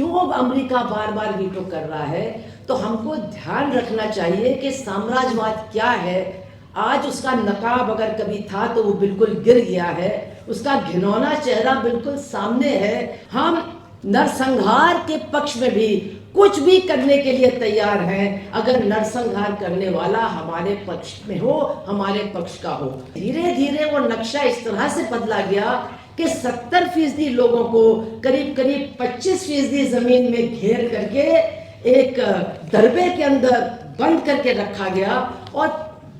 क्यों अब अमेरिका बार बार वीटो कर रहा है, तो हमको ध्यान रखना चाहिए कि साम्राज्यवाद क्या है। आज उसका नकाब अगर कभी था तो वो बिल्कुल गिर गया है, उसका घिनौना चेहरा बिल्कुल सामने है। हम नरसंहार के पक्ष में भी कुछ भी करने के लिए तैयार हैं, अगर नरसंहार करने वाला हमारे पक्ष में हो, हमारे पक्ष का हो। धीरे धीरे वो नक्शा इस तरह से बदला गया कि 70% लोगों को करीब करीब 25% जमीन में घेर करके एक दरबे के अंदर बंद करके रखा गया और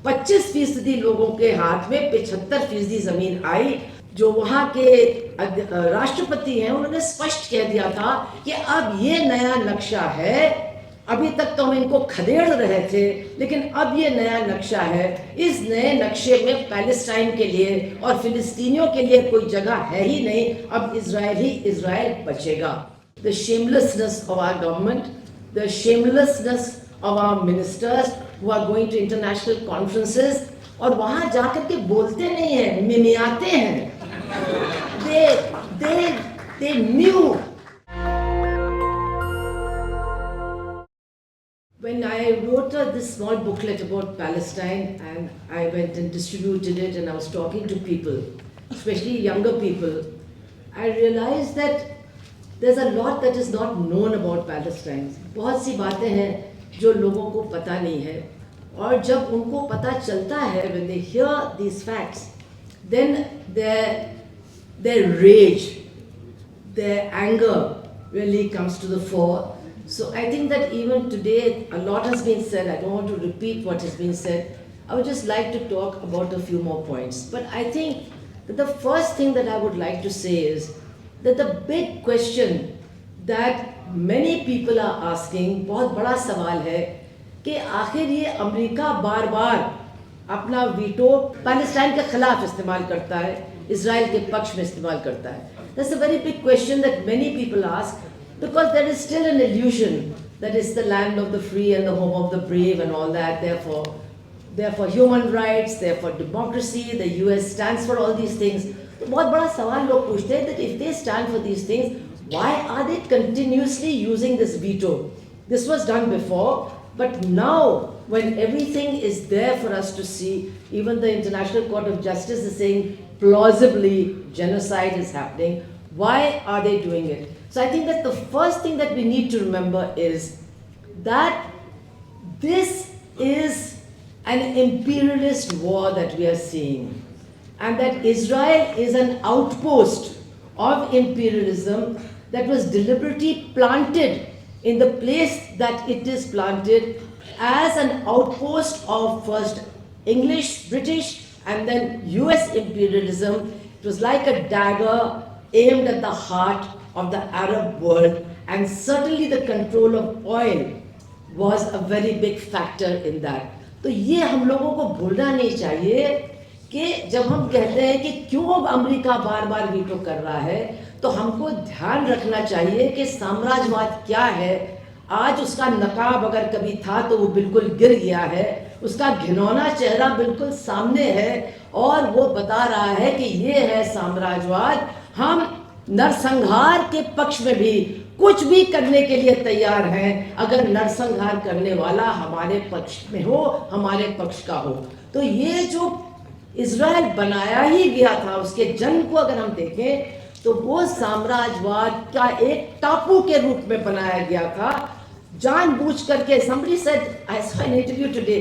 25% लोगों के हाथ में 75% जमीन आई। जो वहाँ के राष्ट्रपति हैं उन्होंने स्पष्ट कह दिया था कि अब ये नया नक्शा है। अभी तक तो हम इनको खदेड़ रहे थे, लेकिन अब ये नया नक्शा है। इस नए नक्शे में पैलेस्टाइन के लिए और फिलिस्तीनियों के लिए कोई जगह है ही नहीं। अब इजराइल ही इजराइल बचेगा। The shamelessness of our government, the shamelessness of our ministers who are going to international conferences और वहाँ जाकर के बोलते नहीं हैं, मिमियाते हैं। They knew. When I wrote this small booklet about Palestine and I went and distributed it and I was talking to people, especially younger people, I realized that there's a lot that is not known about Palestine. बहुत सी बातें हैं जो लोगों को पता नहीं है, और जब उनको पता चलता है, when they hear these facts, then their rage, their anger really comes to the fore. So I think that even today a lot has been said. I don't want to repeat what has been said. I would just like to talk about a few more points. But I think that the first thing that I would like to say is that the big question that many people are asking, बहुत बड़ा सवाल है कि आखिर ये America बार बार अपना veto Palestine के खिलाफ इस्तेमाल करता है, इजराइल के पक्ष में इस्तेमाल करता है। That's a very big question that many people ask, because there is still an illusion that it's the land of the free and the home of the brave and all that. Therefore human rights, therefore democracy, the US stands for all these things. तो बहुत बड़ा सवाल लोग पूछते हैं that if they stand for these things, why are they continuously using this veto? This was done before, but now when everything is there for us to see, even the International Court of Justice is saying plausibly genocide is happening. Why are they doing it? So I think that the first thing that we need to remember is that this is an imperialist war that we are seeing, and that Israel is an outpost of imperialism that was deliberately planted in the place that it is planted as an outpost of first English, British, and then US imperialism. It was like a dagger aimed at the heart of the Arab world, and certainly the control of oil was a very big factor in that. तो ये हम लोगों को भूलना नहीं चाहिए कि जब हम कहते हैं कि क्यों अब अमेरिका बार बार वीटो कर रहा है, तो हमको ध्यान रखना चाहिए कि साम्राज्यवाद क्या है। आज उसका नकाब अगर कभी था तो वो बिल्कुल गिर गया है, उसका घिनौना चेहरा बिल्कुल सामने है, और वो बता रहा है कि ये है साम्राज्यवाद। हम नरसंहार के पक्ष में भी कुछ भी करने के लिए तैयार हैं, अगर नरसंहार करने वाला हमारे पक्ष में हो, हमारे पक्ष का हो। तो ये जो इजराइल बनाया ही गया था, उसके जन्म को अगर हम देखें तो वो साम्राज्यवाद का एक टापू के रूप में बनाया गया था, जानबूझ करके। Somebody said, I saw an interview today,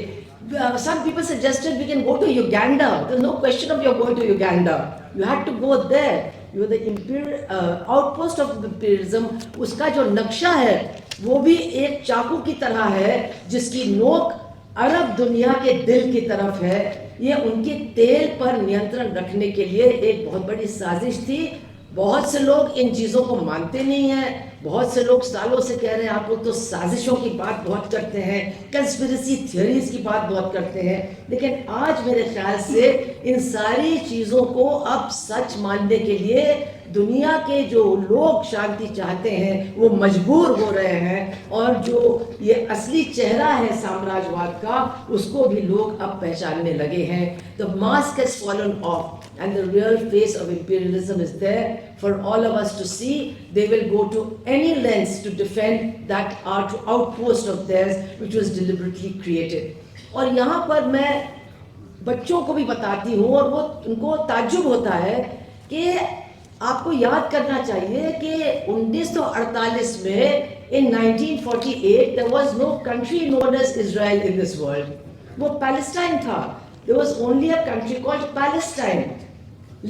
some people suggested we can go to Uganda. There's no question of you're going to Uganda. You had to go there. You are the imperial outpost of imperialism. उसका जो नक्शा है वो भी एक चाकू की तरह है, जिसकी नोक अरब दुनिया के दिल की तरफ है। ये उनके तेल पर नियंत्रण रखने के लिए एक बहुत बड़ी साजिश थी। बहुत से लोग इन चीज़ों को मानते नहीं हैं। बहुत से लोग सालों से कह रहे हैं आप लोग तो साजिशों की बात बहुत करते हैं, कंस्पिरेसी थियरीज की बात बहुत करते हैं, लेकिन आज मेरे ख्याल से इन सारी चीज़ों को अब सच मानने के लिए दुनिया के जो लोग शांति चाहते हैं वो मजबूर हो रहे हैं, और जो ये असली चेहरा है साम्राज्यवाद का उसको भी लोग अब पहचानने लगे हैं. The mask has fallen of and the real face of imperialism is there for all of us to see. They will go to any lengths to defend that outpost of theirs which was deliberately created. और यहाँ पर मैं बच्चों को भी बताती हूँ और वो उनको ताज्जुब होता है कि आपको याद करना चाहिए कि 1948 में in 1948 there was no country known as Israel in this world. वो पैलेस्टाइन था. There was only a country called Palestine.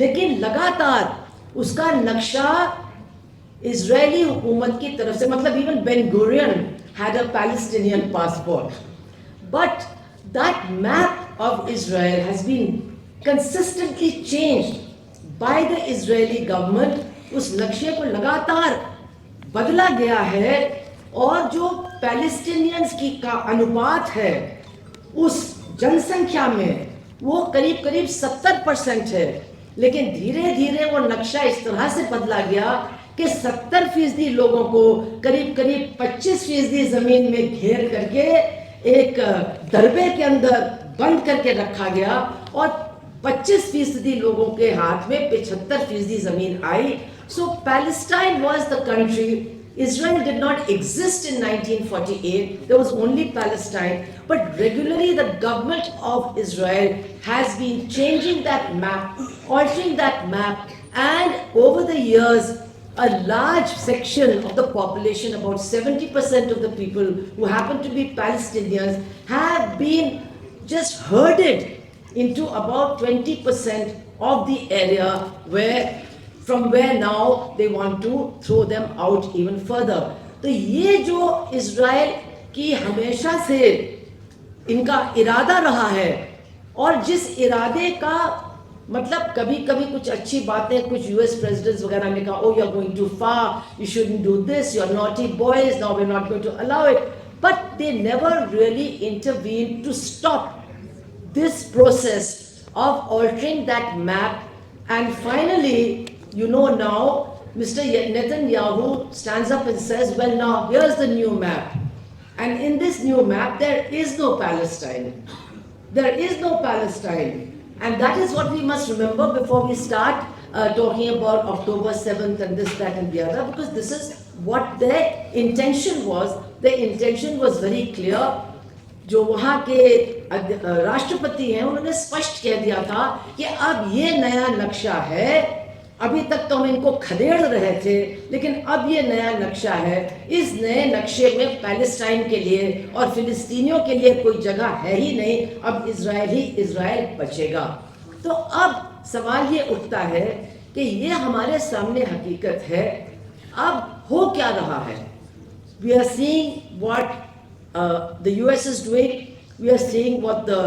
लेकिन लगातार उसका नक्शा इजरायली हुकूमत की तरफ से, मतलब even Ben Gurion had a Palestinian passport, but that map of Israel has been consistently changed by the Israeli government. उस नक्शे को लगातार बदला गया है और जो पैलेस्टीनियंस की का अनुपात है उस जनसंख्या में वो करीब करीब 70% है. लेकिन धीरे धीरे वो नक्शा इस तरह से बदला गया कि 70% लोगों को करीब करीब 25% जमीन में घेर करके एक दरबे के अंदर बंद करके रखा गया और 25% लोगों के हाथ में 75% जमीन आई. So Palestine was the country. Israel did not exist in 1948. There was only Palestine. But regularly the government of Israel has been changing that map, altering that map, and over the years, a large section of the population, about 70% of the people who happen to be Palestinians, have been just herded into about 20% of the area from where now they want to throw them out even further. तो ये जो Israel की हमेशा से इनका इरादा रहा है और जिस इरादे का मतलब कभी कभी कुछ अच्छी बातें कुछ यूएस प्रेसिडेंट्स वगैरह ने कहा, oh you are going too far, you shouldn't do this, you are naughty boys, now we are not going to allow it. But they never really intervene to stop this process of altering that map. And finally, you know, now Mr. Netanyahu stands up and says, well, now here's the new map, and in this new map there is no Palestine. There is no Palestine, and that is what we must remember before we start talking about October 7th and this, that and the other, because this is what their intention was. Their intention was very clear. जो वहाँ के राष्ट्रपति हैं उन्होंने स्पष्ट कह दिया था कि अब ये नया नक्शा है. अभी तक तो हम इनको खदेड़ रहे थे, लेकिन अब ये नया नक्शा है. इस नए नक्शे में पैलेस्टाइन के लिए और फिलिस्तीनियों के लिए कोई जगह है ही नहीं. अब इजराइल ही इजराइल बचेगा. तो अब सवाल ये उठता है कि ये हमारे सामने हकीकत है. अब हो क्या रहा है? We are seeing what the US is doing. We are seeing what the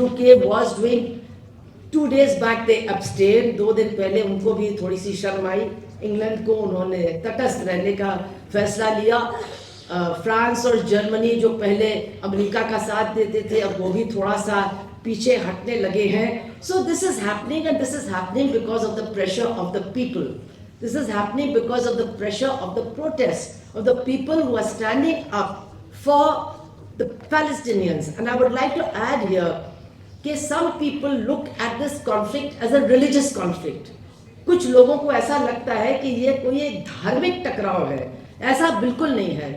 UK was doing. 2 days back they abstained. 2 दिन पहले उनको भी थोड़ी सी शर्म आई. इंग्लैंड को उन्होंने तटस्थ रहने का फैसला लिया. फ्रांस और जर्मनी जो पहले अमेरिका का साथ देते थे अब वो भी थोड़ा सा पीछे हटने लगे हैं. So this is happening, and this is happening because of the pressure of the people. This is happening because of the pressure of the protests of the people who are standing up for the Palestinians. And I would like to add here that some people look at this conflict as a religious conflict. कुछ लोगों को ऐसा लगता है कि ये कोई एक धार्मिक टकराव है. ऐसा बिल्कुल नहीं है.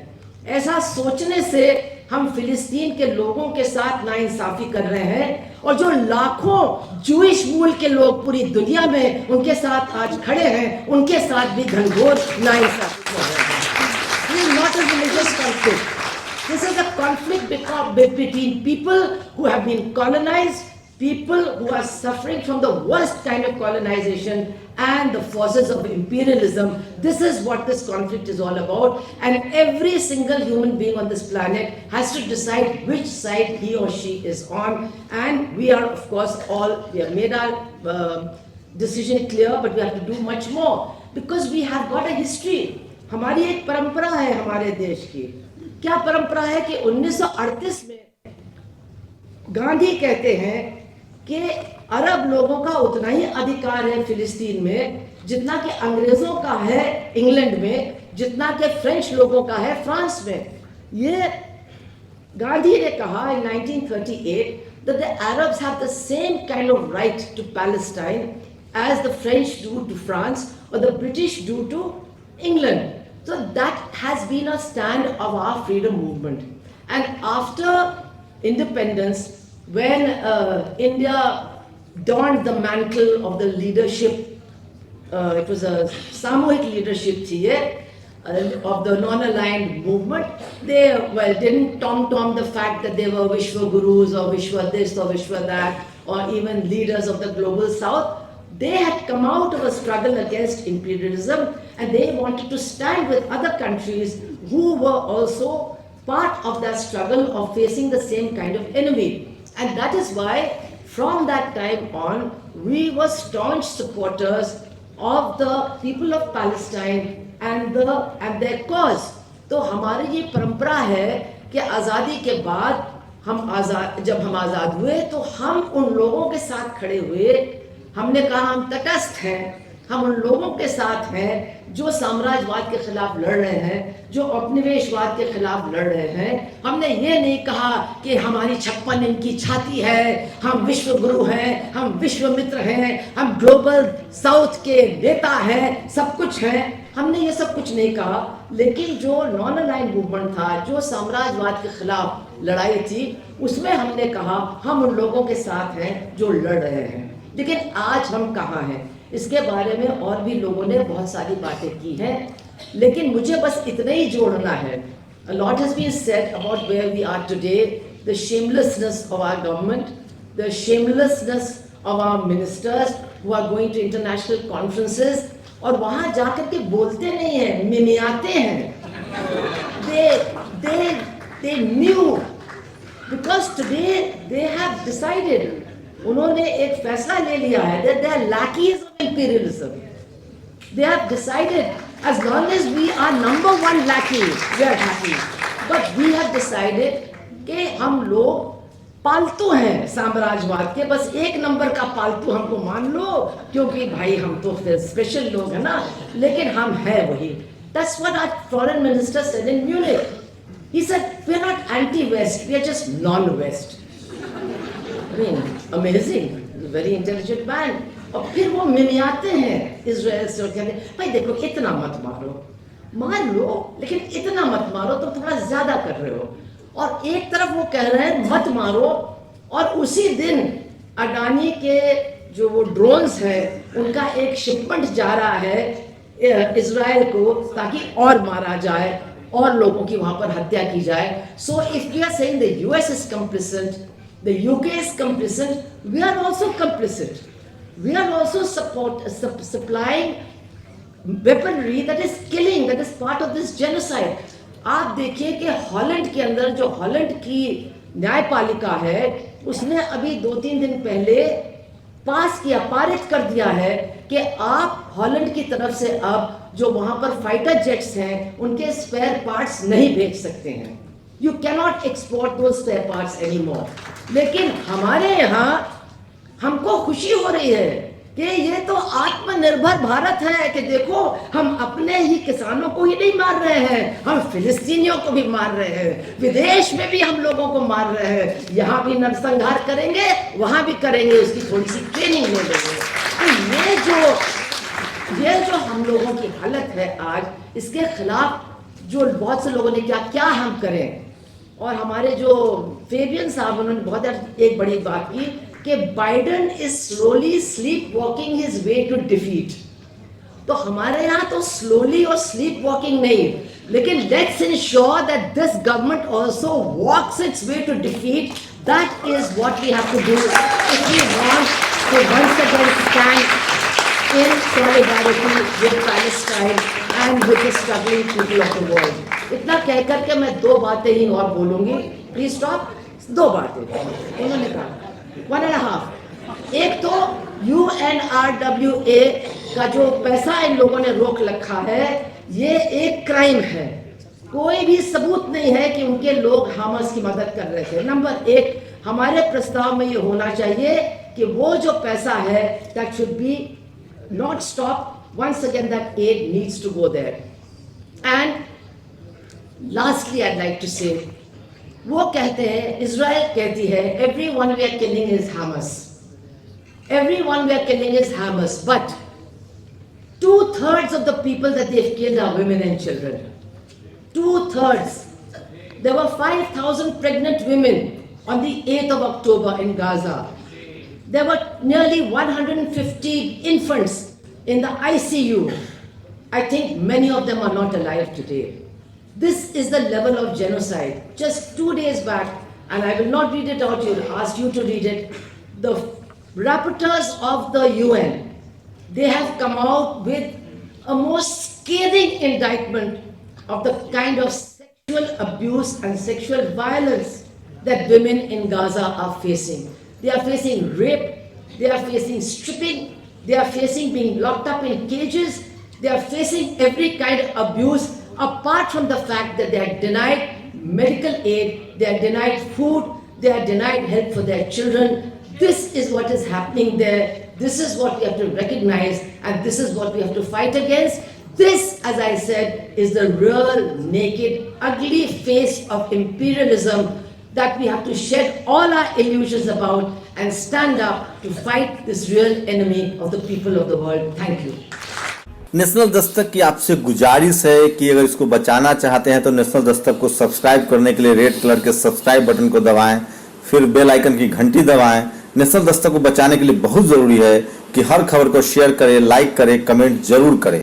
ऐसा सोचने से हम फिलिस्तीन के लोगों के साथ नाइंसाफी कर रहे हैं, और जो लाखों जूइश मूल के लोग पूरी दुनिया में उनके साथ आज खड़े हैं उनके साथ भी घनघोर नाइंसाफी कर रहे हैं. This is not a religious conflict. This is a conflict between people who have been colonized, people who are suffering from the worst kind of colonization, and the forces of imperialism. This is what this conflict is all about, and every single human being on this planet has to decide which side he or she is on. And we are, of course, we have made our decision clear, but we have to do much more because we have got a history. हमारी एक परंपरा है हमारे देश की. क्या परंपरा है कि 1938 में गांधी कहते हैं कि अरब लोगों का उतना ही अधिकार है फिलिस्तीन में जितना कि अंग्रेजों का है इंग्लैंड में, जितना कि फ्रेंच लोगों का है फ्रांस में। ये गांधी ने कहा in 1938 that the Arabs have the same kind of right to Palestine as the French do to France or the British do to England. So that has been a stand of our freedom movement. And after independence, when India donned the mantle of the leadership, it was a Samuhik leadership of the non-aligned movement. They didn't tom-tom the fact that they were Vishwa Gurus or Vishwa this or Vishwa that, or even leaders of the global south. They had come out of a struggle against imperialism, and they wanted to stand with other countries who were also part of that struggle of facing the same kind of enemy. And that is why from that time on, we were staunch supporters of the people of Palestine and their cause. तो हमारी ये परंपरा है कि आज़ादी के बाद जब हम आज़ाद हुए तो हम उन लोगों के साथ खड़े हुए। हमने कहा हम तटस्थ हैं, हम उन लोगों के साथ हैं जो साम्राज्यवाद के खिलाफ लड़ रहे हैं, जो उपनिवेशवाद के खिलाफ लड़ रहे हैं। हमने ये नहीं कहा कि हमारी 56 इंच की छाती है, हम विश्व गुरु हैं, हम विश्व मित्र हैं, हम ग्लोबल साउथ के नेता हैं, सब कुछ हैं। हमने ये सब कुछ नहीं कहा। लेकिन जो नॉन अलाइन्ड मूवमेंट था, जो साम्राज्यवाद के खिलाफ लड़ाई थी, उसमें हमने कहा हम उन लोगों के साथ हैं जो लड़ रहे हैं। लेकिन आज हम कहाँ हैं, इसके बारे में और भी लोगों ने बहुत सारी बातें की हैं, लेकिन मुझे बस इतना ही जोड़ना है। A lot has been said about where we are today, the shamelessness of our government, the shamelessness of our ministers who are going to international conferences और वहाँ जाकर के बोलते नहीं हैं, मिमियाते हैं। They knew because today they have decided, उन्होंने एक फैसला ले लिया है that they are lackeys of imperialism. They have decided as long as we are number one lackey, we are happy. But we have decided कि हम लोग पालतू हैं साम्राज्यवाद के, बस एक नंबर का पालतू हमको मान लो, क्योंकि भाई हम तो स्पेशल लोग हैं ना, लेकिन हम हैं वही। That's what our foreign minister said in Munich. He said, we are not anti-West, we are just non-West. I mean, amazing, very intelligent man. और फिर वो मिमियाते हैं इजराइल से और कहते हैं भाई देखो इतना मत मारो, मार लो लेकिन इतना मत मारो, तो थोड़ा ज्यादा कर रहे हो। और एक तरफ वो कह रहे हैं मत मारो, और उसी दिन अडानी के जो वो ड्रोन्स हैं उनका एक शिपमेंट जा रहा है इजराइल को, ताकि और मारा जाए और लोगों की वहां पर हत्या की जाए। So if we are saying the US is complacent, the UK is complicit, we are also complicit. We are also supplying weaponry that is killing, that is part of this genocide. आप देखिए कि Holland के अंदर जो Holland की न्यायपालिका है, उसने अभी 2-3 दिन पहले पारित कर दिया है कि आप हॉलैंड की तरफ से अब जो वहां पर फाइटर जेट्स हैं उनके स्पेयर पार्ट्स नहीं भेज सकते हैं। You cannot export those spare parts anymore. लेकिन हमारे यहाँ हमको खुशी हो रही है कि ये तो आत्मनिर्भर भारत है, कि देखो हम अपने ही किसानों को ही नहीं मार रहे हैं, हम फिलिस्तीनियों को भी मार रहे हैं, विदेश में भी हम लोगों को मार रहे हैं, यहाँ भी नरसंहार करेंगे, वहाँ भी करेंगे, उसकी थोड़ी सी ट्रेनिंग ले लेंगे। तो ये जो हम लोगों की हालत है आज, इसके खिलाफ जो बहुत से लोगों ने क्या हम करें। और हमारे जो फेबियन साहब, उन्होंने बहुत एक बड़ी बात की कि Biden is slowly sleepwalking his way to defeat. तो हमारे यहाँ तो स्लोली और स्लीप वॉकिंग नहीं, लेकिन let's ensure that this government also walks its way to defeat. That is what we have to do if we want to once again stand in solidarity with Palestine and with the struggling people of the world. इतना कह करके मैं 2 बातें ही और बोलूँगी, please stop. 2 बातें उन्होंने कहा, 1.5। एक तो UNRWA का जो पैसा इन लोगों ने रोक रखा है, ये एक क्राइम है। कोई भी सबूत नहीं है कि उनके लोग हमास की मदद कर रहे थे। नंबर 1, हमारे प्रस्ताव में ये होना चाहिए कि वो जो पैसा है that should be not stop once again that aid needs to go there. And lastly, I'd like to say, वो कहते हैं, Israel कहती है, everyone we are killing is Hamas. Everyone we are killing is Hamas. But 2/3 of the people that they've killed are women and children. 2/3. There were 5,000 pregnant women on the 8th of October in Gaza. There were nearly 150 infants in the ICU. I think many of them are not alive today. This is the level of genocide. Just 2 days back, and I will not read it out, I'll ask you to read it, the rapporteurs of the UN, they have come out with a most scathing indictment of the kind of sexual abuse and sexual violence that women in Gaza are facing. They are facing rape, they are facing stripping, they are facing being locked up in cages, they are facing every kind of abuse, apart from the fact that they are denied medical aid, they are denied food, they are denied help for their children. This is what is happening there. This is what we have to recognize, and this is what we have to fight against. This, as I said, is the real, naked, ugly face of imperialism that we have to shed all our illusions about and stand up to fight this real enemy of the people of the world. Thank you. National Dastak की आपसे गुजारिश है कि अगर इसको बचाना चाहते हैं तो नेशनल दस्तक को सब्सक्राइब करने के लिए रेड कलर के सब्सक्राइब बटन को दबाएं, फिर बेल आइकन की घंटी दबाएं। नेशनल दस्तक को बचाने के लिए बहुत जरूरी है कि हर खबर को शेयर करें, लाइक करें, कमेंट जरूर करें।